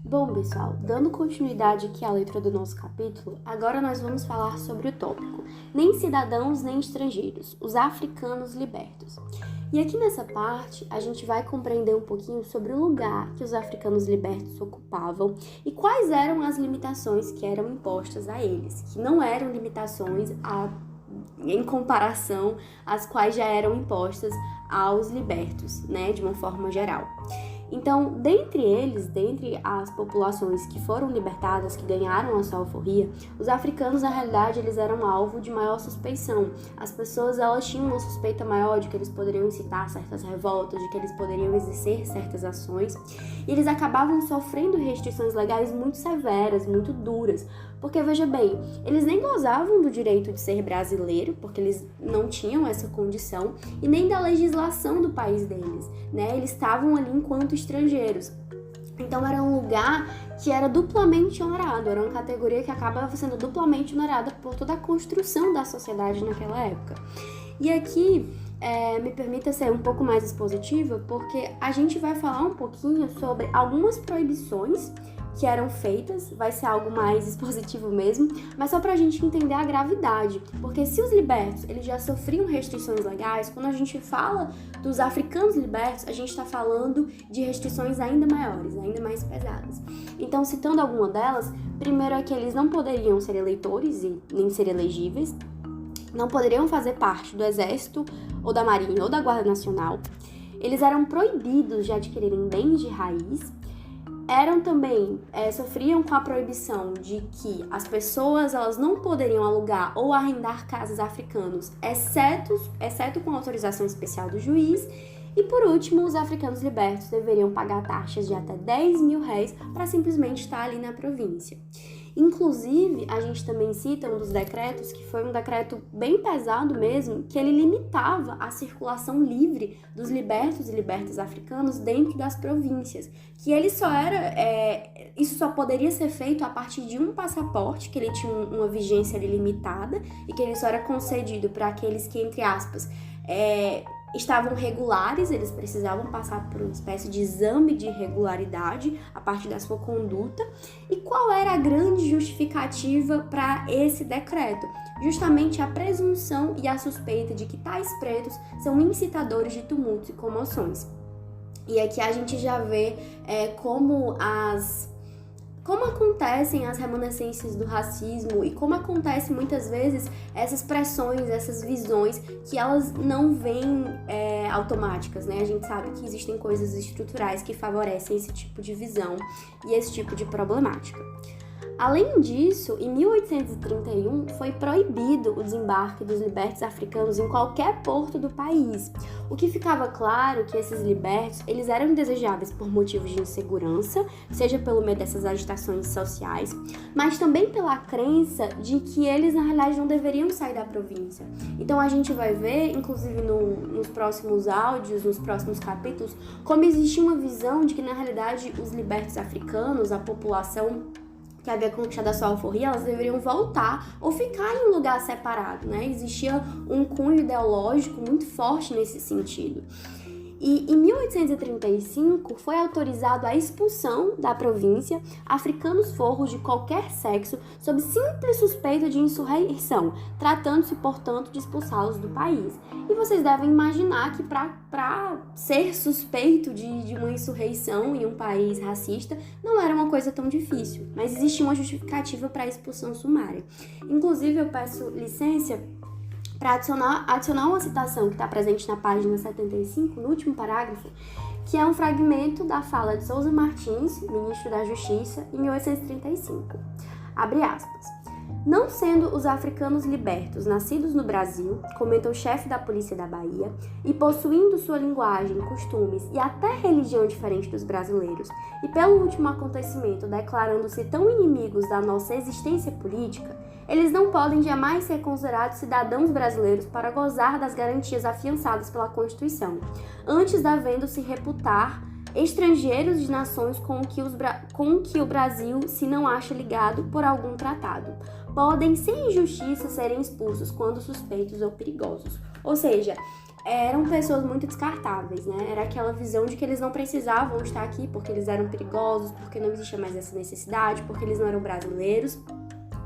Bom, pessoal, dando continuidade aqui à letra do nosso capítulo, agora nós vamos falar sobre o tópico nem cidadãos nem estrangeiros, os africanos libertos. E aqui nessa parte, a gente vai compreender um pouquinho sobre o lugar que os africanos libertos ocupavam e quais eram as limitações que eram impostas a eles, que não eram limitações em comparação às quais já eram impostas aos libertos, né, de uma forma geral. Então, dentre as populações que foram libertadas, que ganharam a sua alforria, os africanos, na realidade, eles eram alvo de maior suspeição. As pessoas, elas tinham uma suspeita maior de que eles poderiam incitar certas revoltas, de que eles poderiam exercer certas ações, e eles acabavam sofrendo restrições legais muito severas, muito duras, porque, veja bem, eles nem gozavam do direito de ser brasileiro, porque eles não tinham essa condição, e nem da legislação do país deles, né? Eles estavam ali enquanto estrangeiros. Então, era um lugar que era duplamente honorado, era uma categoria que acabava sendo duplamente honorada por toda a construção da sociedade naquela época. E aqui, me permita ser um pouco mais expositiva, porque a gente vai falar um pouquinho sobre algumas proibições que eram feitas, vai ser algo mais expositivo mesmo, mas só pra gente entender a gravidade, porque se os libertos, eles já sofriam restrições legais, quando a gente fala dos africanos libertos, a gente tá falando de restrições ainda maiores, ainda mais pesadas. Então, citando alguma delas, primeiro é que eles não poderiam ser eleitores e nem ser elegíveis, não poderiam fazer parte do exército, ou da marinha, ou da guarda nacional, eles eram proibidos de adquirirem bens de raiz, sofriam com a proibição de que as pessoas elas não poderiam alugar ou arrendar casas africanos, exceto com autorização especial do juiz. E por último, os africanos libertos deveriam pagar taxas de até 10 mil réis para simplesmente estar ali na província. Inclusive, a gente também cita um dos decretos, que foi um decreto bem pesado mesmo, que ele limitava a circulação livre dos libertos e libertas africanos dentro das províncias, que ele isso só poderia ser feito a partir de um passaporte, que ele tinha uma vigência ali limitada, e que ele só era concedido para aqueles que, entre aspas, estavam regulares, eles precisavam passar por uma espécie de exame de regularidade a partir da sua conduta. E qual era a grande justificativa para esse decreto? Justamente a presunção e a suspeita de que tais pretos são incitadores de tumultos e comoções. E aqui a gente já vê como acontecem as remanescências do racismo e como acontecem muitas vezes essas pressões, essas visões que elas não vêm automáticas, né? A gente sabe que existem coisas estruturais que favorecem esse tipo de visão e esse tipo de problemática. Além disso, em 1831 foi proibido o desembarque dos libertos africanos em qualquer porto do país, o que ficava claro que esses libertos eles eram indesejáveis por motivos de insegurança, seja pelo meio dessas agitações sociais, mas também pela crença de que eles na realidade não deveriam sair da província. Então a gente vai ver, inclusive nos próximos áudios, nos próximos capítulos, como existia uma visão de que na realidade os libertos africanos, a população que havia conquistado a sua alforria, elas deveriam voltar ou ficar em um lugar separado, né? Existia um cunho ideológico muito forte nesse sentido. E em 1835 foi autorizado a expulsão da província africanos forros de qualquer sexo sob simples suspeita de insurreição, tratando-se, portanto, de expulsá-los do país. E vocês devem imaginar que para ser suspeito de uma insurreição em um país racista não era uma coisa tão difícil, mas existia uma justificativa para a expulsão sumária. Inclusive, eu peço licença para adicionar uma citação que está presente na página 75, no último parágrafo, que é um fragmento da fala de Souza Martins, ministro da Justiça, em 1835. Abre aspas. Não sendo os africanos libertos nascidos no Brasil, comenta o chefe da polícia da Bahia, e possuindo sua linguagem, costumes e até religião diferente dos brasileiros, e pelo último acontecimento declarando-se tão inimigos da nossa existência política, eles não podem jamais ser considerados cidadãos brasileiros para gozar das garantias afiançadas pela Constituição, antes devendo-se reputar estrangeiros de nações com que o Brasil se não acha ligado por algum tratado. podem, sem injustiça, serem expulsos quando suspeitos ou perigosos. Ou seja, eram pessoas muito descartáveis, né? Era aquela visão de que eles não precisavam estar aqui porque eles eram perigosos, porque não existia mais essa necessidade, porque eles não eram brasileiros,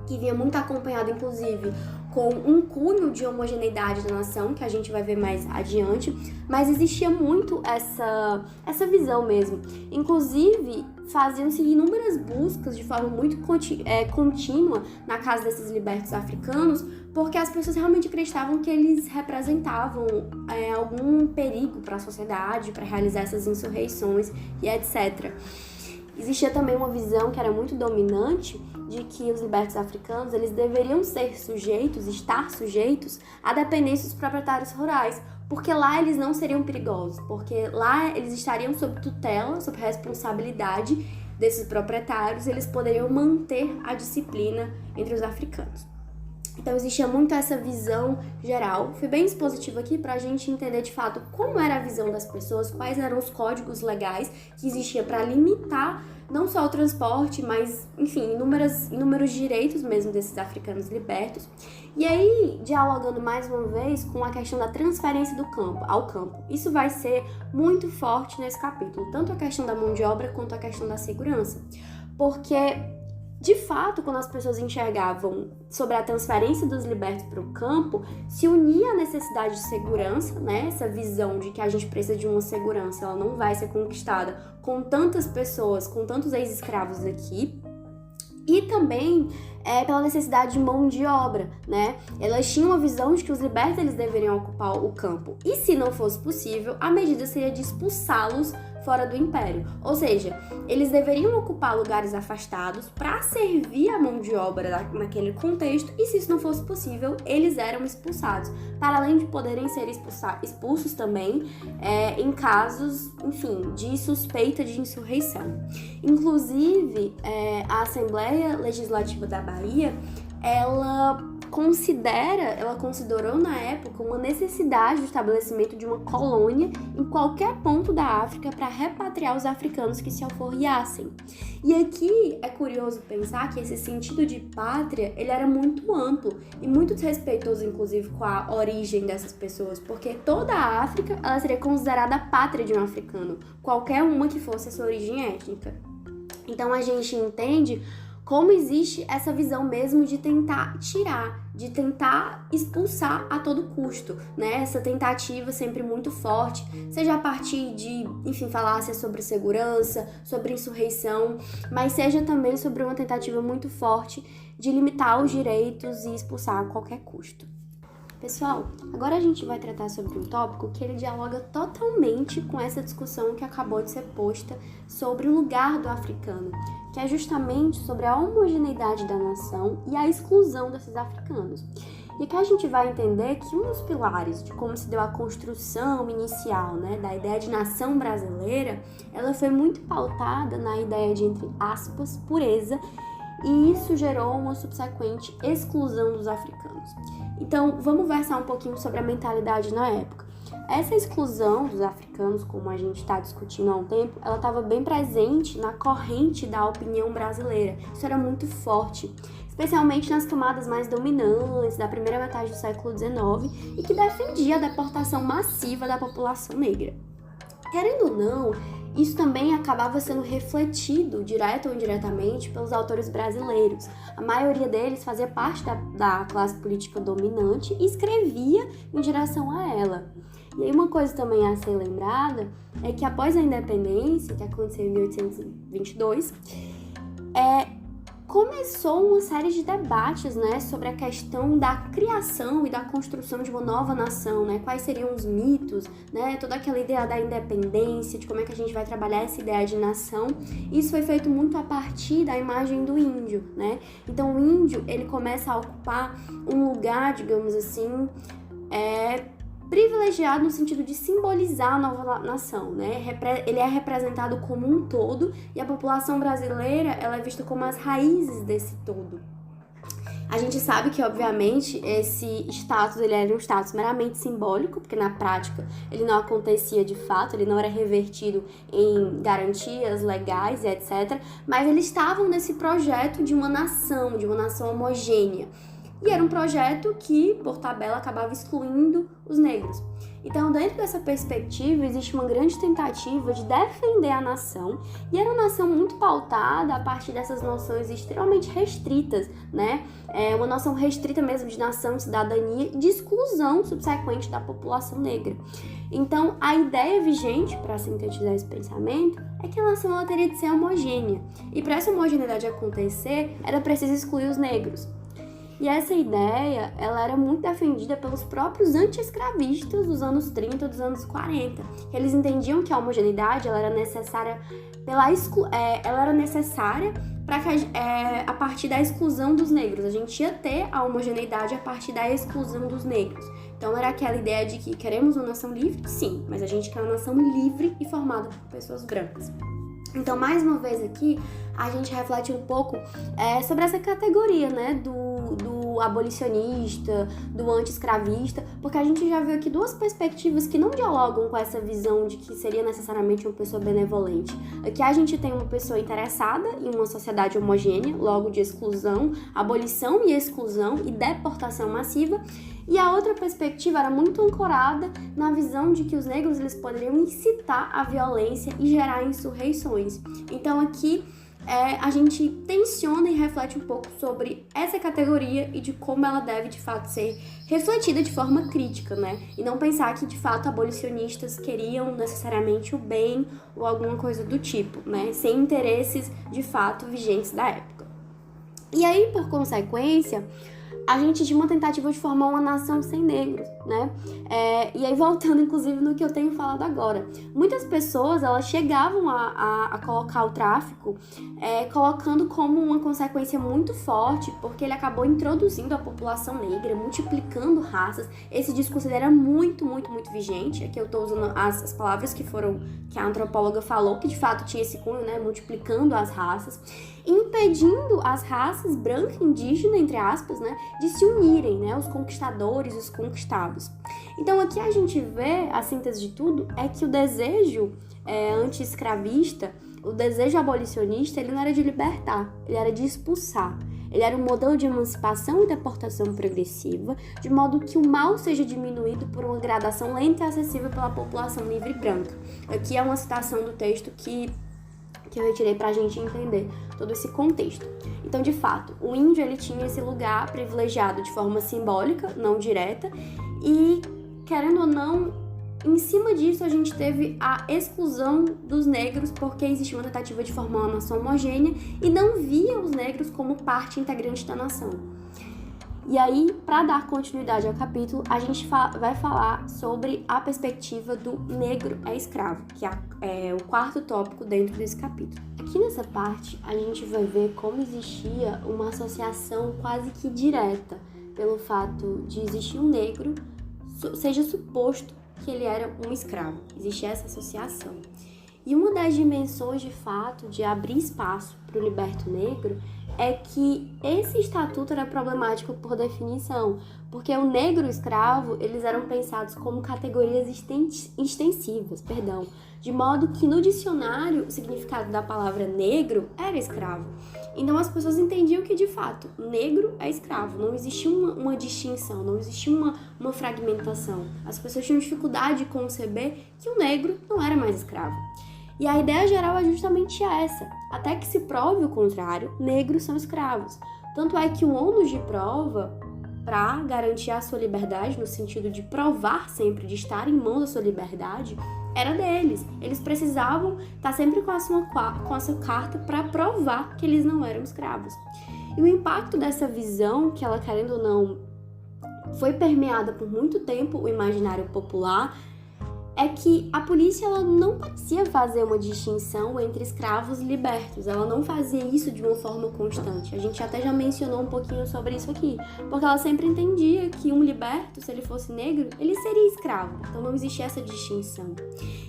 que vinha muito acompanhado, inclusive, com um cunho de homogeneidade da nação, que a gente vai ver mais adiante, mas existia muito essa visão mesmo. Inclusive, faziam-se inúmeras buscas de forma muito contínua na casa desses libertos africanos, porque as pessoas realmente acreditavam que eles representavam algum perigo para a sociedade, para realizar essas insurreições e etc. Existia também uma visão que era muito dominante de que os libertos africanos eles deveriam estar sujeitos à dependência dos proprietários rurais, porque lá eles não seriam perigosos, porque lá eles estariam sob tutela, sob responsabilidade desses proprietários, eles poderiam manter a disciplina entre os africanos. Então existia muito essa visão geral. Fui bem expositiva aqui para a gente entender de fato como era a visão das pessoas, quais eram os códigos legais que existiam para limitar não só o transporte, mas, enfim, inúmeros direitos mesmo desses africanos libertos. E aí, dialogando mais uma vez com a questão da transferência do campo ao campo. Isso vai ser muito forte nesse capítulo, tanto a questão da mão de obra quanto a questão da segurança. Porque de fato, quando as pessoas enxergavam sobre a transferência dos libertos para o campo, se unia a necessidade de segurança, né? Essa visão de que a gente precisa de uma segurança, ela não vai ser conquistada com tantas pessoas, com tantos ex-escravos aqui, e também pela necessidade de mão de obra, né? Elas tinham a visão de que os libertos eles deveriam ocupar o campo, e se não fosse possível, a medida seria de expulsá-los fora do império. Ou seja, eles deveriam ocupar lugares afastados para servir a mão de obra naquele contexto, e se isso não fosse possível, eles eram expulsados, para além de poderem ser expulsos também em casos, enfim, de suspeita de insurreição. Inclusive, a Assembleia Legislativa da Bahia, ela considerou na época uma necessidade do estabelecimento de uma colônia em qualquer ponto da África para repatriar os africanos que se alforriassem. E aqui é curioso pensar que esse sentido de pátria, ele era muito amplo e muito desrespeitoso, inclusive, com a origem dessas pessoas, porque toda a África, ela seria considerada a pátria de um africano, qualquer uma que fosse a sua origem étnica. Então a gente entende como existe essa visão mesmo de tentar tirar, de tentar expulsar a todo custo, né? Essa tentativa sempre muito forte, seja a partir de, enfim, falácia sobre segurança, sobre insurreição, mas seja também sobre uma tentativa muito forte de limitar os direitos e expulsar a qualquer custo. Pessoal, agora a gente vai tratar sobre um tópico que ele dialoga totalmente com essa discussão que acabou de ser posta sobre o lugar do africano, que é justamente sobre a homogeneidade da nação e a exclusão desses africanos. E aqui a gente vai entender que um dos pilares de como se deu a construção inicial, né, da ideia de nação brasileira, ela foi muito pautada na ideia de, entre aspas, pureza, e isso gerou uma subsequente exclusão dos africanos. Então, vamos versar um pouquinho sobre a mentalidade na época. Essa exclusão dos africanos, como a gente está discutindo há um tempo, ela estava bem presente na corrente da opinião brasileira. Isso era muito forte, especialmente nas camadas mais dominantes da primeira metade do século XIX e que defendia a deportação massiva da população negra. Querendo ou não, isso também acabava sendo refletido, direto ou indiretamente, pelos autores brasileiros. A maioria deles fazia parte da classe política dominante e escrevia em direção a ela. E aí uma coisa também a ser lembrada é que após a independência, que aconteceu em 1822, começou uma série de debates, né, sobre a questão da criação e da construção de uma nova nação, né, quais seriam os mitos, né, toda aquela ideia da independência, de como é que a gente vai trabalhar essa ideia de nação. Isso foi feito muito a partir da imagem do índio, né, então o índio, ele começa a ocupar um lugar, digamos assim, privilegiado no sentido de simbolizar a nova nação, né? Ele é representado como um todo e a população brasileira ela é vista como as raízes desse todo. A gente sabe que, obviamente, esse status ele era um status meramente simbólico, porque na prática ele não acontecia de fato, ele não era revertido em garantias legais e etc. Mas eles estavam nesse projeto de uma nação homogênea. E era um projeto que, por tabela, acabava excluindo os negros. Então, dentro dessa perspectiva, existe uma grande tentativa de defender a nação, e era uma nação muito pautada a partir dessas noções extremamente restritas, né? Uma noção restrita mesmo de nação, de cidadania e de exclusão subsequente da população negra. Então, a ideia vigente, para sintetizar esse pensamento, é que a nação ela teria de ser homogênea. E para essa homogeneidade acontecer, era preciso excluir os negros. E essa ideia, ela era muito defendida pelos próprios anti-escravistas dos anos 30, dos anos 40. Eles entendiam que a homogeneidade ela era necessária para que a partir da exclusão dos negros. A gente ia ter a homogeneidade a partir da exclusão dos negros. Então era aquela ideia de que queremos uma nação livre? Sim, mas a gente quer uma nação livre e formada por pessoas brancas. Então, mais uma vez aqui, a gente reflete um pouco sobre essa categoria, né, do abolicionista, do anti-escravista, porque a gente já viu aqui duas perspectivas que não dialogam com essa visão de que seria necessariamente uma pessoa benevolente. Aqui a gente tem uma pessoa interessada em uma sociedade homogênea, logo de exclusão, abolição e exclusão e deportação massiva, e a outra perspectiva era muito ancorada na visão de que os negros eles poderiam incitar a violência e gerar insurreições. Então aqui a gente tensiona e reflete um pouco sobre essa categoria e de como ela deve de fato ser refletida de forma crítica, né? E não pensar que de fato abolicionistas queriam necessariamente o bem ou alguma coisa do tipo, né? Sem interesses de fato vigentes da época. E aí, por consequência, a gente tinha uma tentativa de formar uma nação sem negros, né? E aí, voltando, inclusive, no que eu tenho falado agora. Muitas pessoas, elas chegavam a colocar o tráfico colocando como uma consequência muito forte, porque ele acabou introduzindo a população negra, multiplicando raças. Esse discurso era muito, muito, muito vigente. Aqui eu estou usando as palavras que a antropóloga falou, que de fato tinha esse cunho, né? Multiplicando as raças, impedindo as raças branca e indígena, entre aspas, né, de se unirem, né, os conquistadores e os conquistados. Então aqui a gente vê, a síntese de tudo, é que o desejo anti-escravista, o desejo abolicionista, ele não era de libertar, ele era de expulsar. Ele era um modelo de emancipação e deportação progressiva, de modo que o mal seja diminuído por uma gradação lenta e acessível pela população livre e branca. Aqui é uma citação do texto que eu retirei para a gente entender todo esse contexto. Então, de fato, o índio ele tinha esse lugar privilegiado de forma simbólica, não direta, e, querendo ou não, em cima disso a gente teve a exclusão dos negros porque existia uma tentativa de formar uma nação homogênea e não via os negros como parte integrante da nação. E aí, para dar continuidade ao capítulo, a gente vai falar sobre a perspectiva do negro é escravo, que é o quarto tópico dentro desse capítulo. Aqui nessa parte, a gente vai ver como existia uma associação quase que direta pelo fato de existir um negro, seja suposto que ele era um escravo. Existia essa associação. E uma das dimensões, de fato, de abrir espaço para o liberto negro é que esse estatuto era problemático por definição, porque o negro e o escravo, eles eram pensados como categorias extensivas, de modo que no dicionário o significado da palavra negro era escravo. Então as pessoas entendiam que, de fato, negro é escravo, não existia uma distinção, não existia uma fragmentação. As pessoas tinham dificuldade de conceber que o negro não era mais escravo. E a ideia geral é justamente essa. Até que se prove o contrário, negros são escravos. Tanto é que o ônus de prova, para garantir a sua liberdade, no sentido de provar sempre, de estar em mãos da sua liberdade, era deles. Eles precisavam estar sempre com a sua carta para provar que eles não eram escravos. E o impacto dessa visão, que ela, querendo ou não, foi permeada por muito tempo o imaginário popular, é que a polícia ela não parecia fazer uma distinção entre escravos e libertos. Ela não fazia isso de uma forma constante. A gente até já mencionou um pouquinho sobre isso aqui. Porque ela sempre entendia que um liberto, se ele fosse negro, ele seria escravo. Então não existia essa distinção.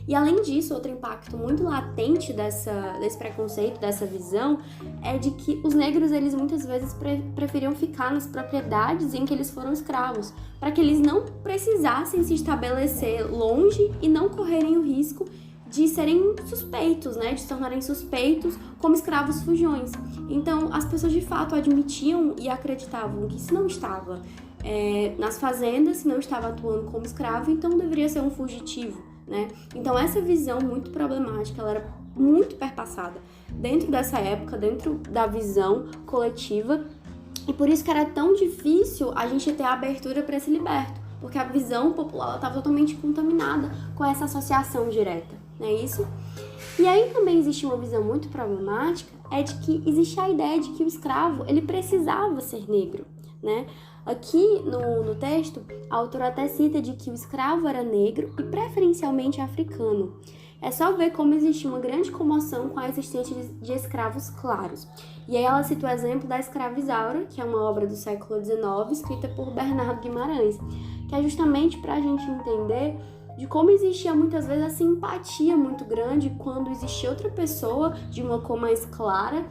E além disso, outro impacto muito latente desse preconceito, dessa visão, é de que os negros, eles muitas vezes preferiam ficar nas propriedades em que eles foram escravos, para que eles não precisassem se estabelecer longe e não correrem o risco de serem suspeitos, né, de se tornarem suspeitos como escravos fujões. Então, as pessoas de fato admitiam e acreditavam que se não estava nas fazendas, se não estava atuando como escravo, então deveria ser um fugitivo, né? Então, essa visão muito problemática, ela era muito perpassada dentro dessa época, dentro da visão coletiva, e por isso que era tão difícil a gente ter a abertura para esse liberto, porque a visão popular estava totalmente contaminada com essa associação direta. Não é isso? E aí também existe uma visão muito problemática, é de que existe a ideia de que o escravo, ele precisava ser negro, né? Aqui no texto, a autora até cita de que o escravo era negro e preferencialmente africano. É só ver como existe uma grande comoção com a existência de escravos claros. E aí ela cita o exemplo da Escrava Isaura, que é uma obra do século XIX, escrita por Bernardo Guimarães, que é justamente para a gente entender de como existia muitas vezes a simpatia muito grande quando existia outra pessoa de uma cor mais clara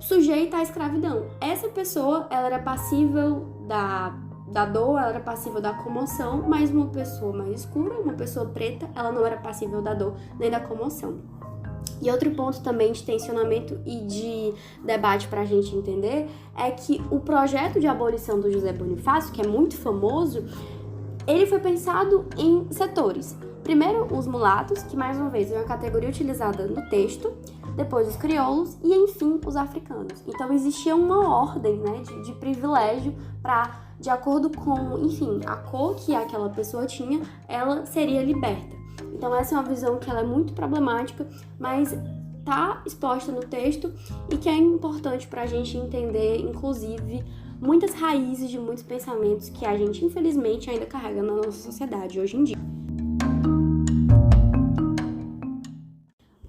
sujeita à escravidão. Essa pessoa, ela era passível da dor, ela era passível da comoção, mas uma pessoa mais escura, uma pessoa preta, ela não era passível da dor nem da comoção. E outro ponto também de tensionamento e de debate para a gente entender é que o projeto de abolição do José Bonifácio, que é muito famoso, ele foi pensado em setores. Primeiro, os mulatos, que mais uma vez é uma categoria utilizada no texto, depois os crioulos e, enfim, os africanos. Então, existia uma ordem, né, de privilégio para, de acordo com, enfim, a cor que aquela pessoa tinha, ela seria liberta. Então, essa é uma visão que ela é muito problemática, mas está exposta no texto e que é importante para a gente entender, inclusive, muitas raízes de muitos pensamentos que a gente, infelizmente, ainda carrega na nossa sociedade hoje em dia.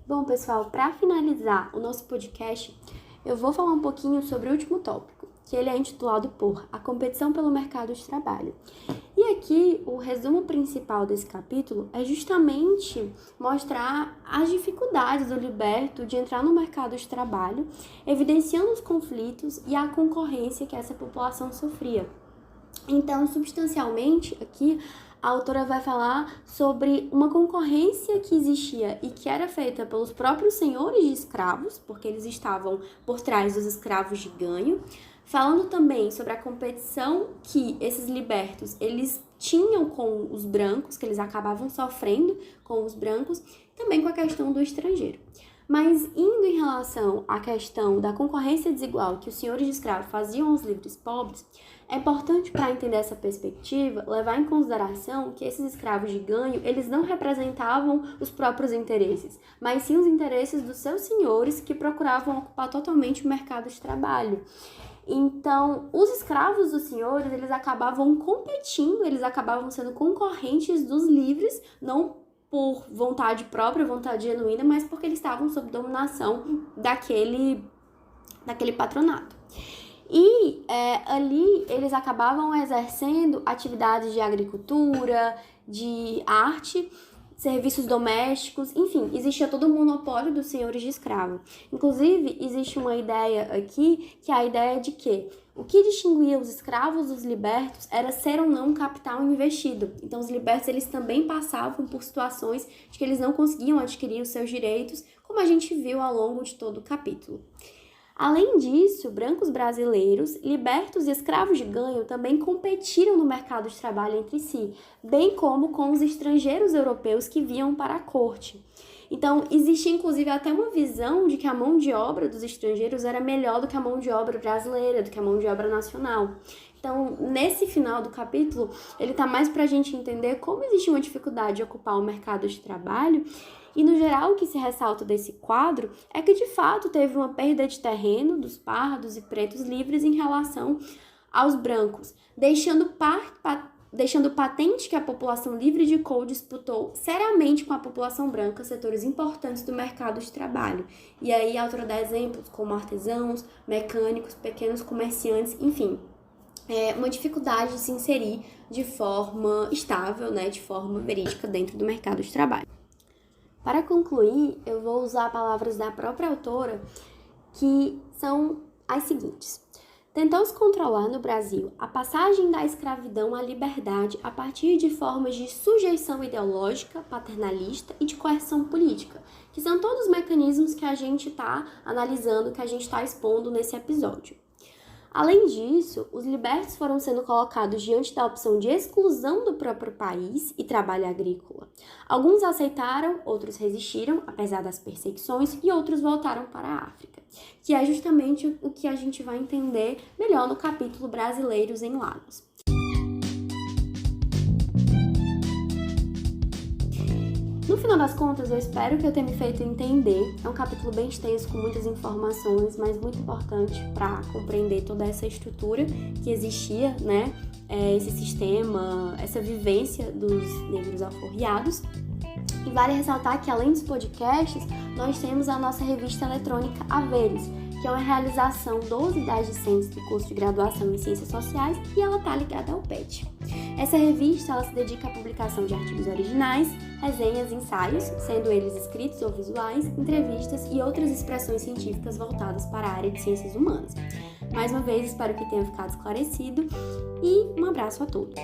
Bom, pessoal, para finalizar o nosso podcast, eu vou falar um pouquinho sobre o último tópico, que ele é intitulado por A Competição pelo Mercado de Trabalho. E aqui, o resumo principal desse capítulo é justamente mostrar as dificuldades do liberto de entrar no mercado de trabalho, evidenciando os conflitos e a concorrência que essa população sofria. Então, substancialmente, aqui, a autora vai falar sobre uma concorrência que existia e que era feita pelos próprios senhores de escravos, porque eles estavam por trás dos escravos de ganho, falando também sobre a competição que esses libertos, eles tinham com os brancos, que eles acabavam sofrendo com os brancos, também com a questão do estrangeiro. Mas indo em relação à questão da concorrência desigual que os senhores de escravo faziam aos livres pobres, é importante para entender essa perspectiva levar em consideração que esses escravos de ganho, eles não representavam os próprios interesses, mas sim os interesses dos seus senhores que procuravam ocupar totalmente o mercado de trabalho. Então, os escravos dos senhores, eles acabavam competindo, eles acabavam sendo concorrentes dos livres, não por vontade própria, vontade genuína, mas porque eles estavam sob dominação daquele patronato. E ali eles acabavam exercendo atividades de agricultura, de arte, serviços domésticos, enfim, existia todo o monopólio dos senhores de escravo. Inclusive, existe uma ideia aqui, que é a ideia de que o que distinguia os escravos dos libertos era ser ou não um capital investido. Então, os libertos, eles também passavam por situações de que eles não conseguiam adquirir os seus direitos, como a gente viu ao longo de todo o capítulo. Além disso, brancos brasileiros, libertos e escravos de ganho também competiram no mercado de trabalho entre si, bem como com os estrangeiros europeus que vinham para a corte. Então, existia inclusive até uma visão de que a mão de obra dos estrangeiros era melhor do que a mão de obra brasileira, do que a mão de obra nacional. Então, nesse final do capítulo, ele está mais para a gente entender como existe uma dificuldade de ocupar o mercado de trabalho. E, no geral, o que se ressalta desse quadro é que, de fato, teve uma perda de terreno dos pardos e pretos livres em relação aos brancos, deixando patente que a população livre de cor disputou seriamente com a população branca setores importantes do mercado de trabalho. E aí, a autora dá exemplos como artesãos, mecânicos, pequenos comerciantes, enfim. Uma dificuldade de se inserir de forma estável, né, de forma verídica dentro do mercado de trabalho. Para concluir, eu vou usar palavras da própria autora, que são as seguintes. Tentou-se controlar no Brasil a passagem da escravidão à liberdade a partir de formas de sujeição ideológica, paternalista e de coerção política, que são todos os mecanismos que a gente está analisando, que a gente está expondo nesse episódio. Além disso, os libertos foram sendo colocados diante da opção de exclusão do próprio país e trabalho agrícola. Alguns aceitaram, outros resistiram, apesar das perseguições, e outros voltaram para a África, que é justamente o que a gente vai entender melhor no capítulo Brasileiros em Lagos. No final das contas, eu espero que eu tenha me feito entender. É um capítulo bem extenso, com muitas informações, mas muito importante para compreender toda essa estrutura que existia, né? Esse sistema, essa vivência dos negros alforriados. E vale ressaltar que, além dos podcasts, nós temos a nossa revista eletrônica Haveres, que é uma realização dos e das discentes do curso de graduação em Ciências Sociais, e ela está ligada ao PET. Essa revista ela se dedica à publicação de artigos originais, resenhas, ensaios, sendo eles escritos ou visuais, entrevistas e outras expressões científicas voltadas para a área de ciências humanas. Mais uma vez, espero que tenha ficado esclarecido e um abraço a todos!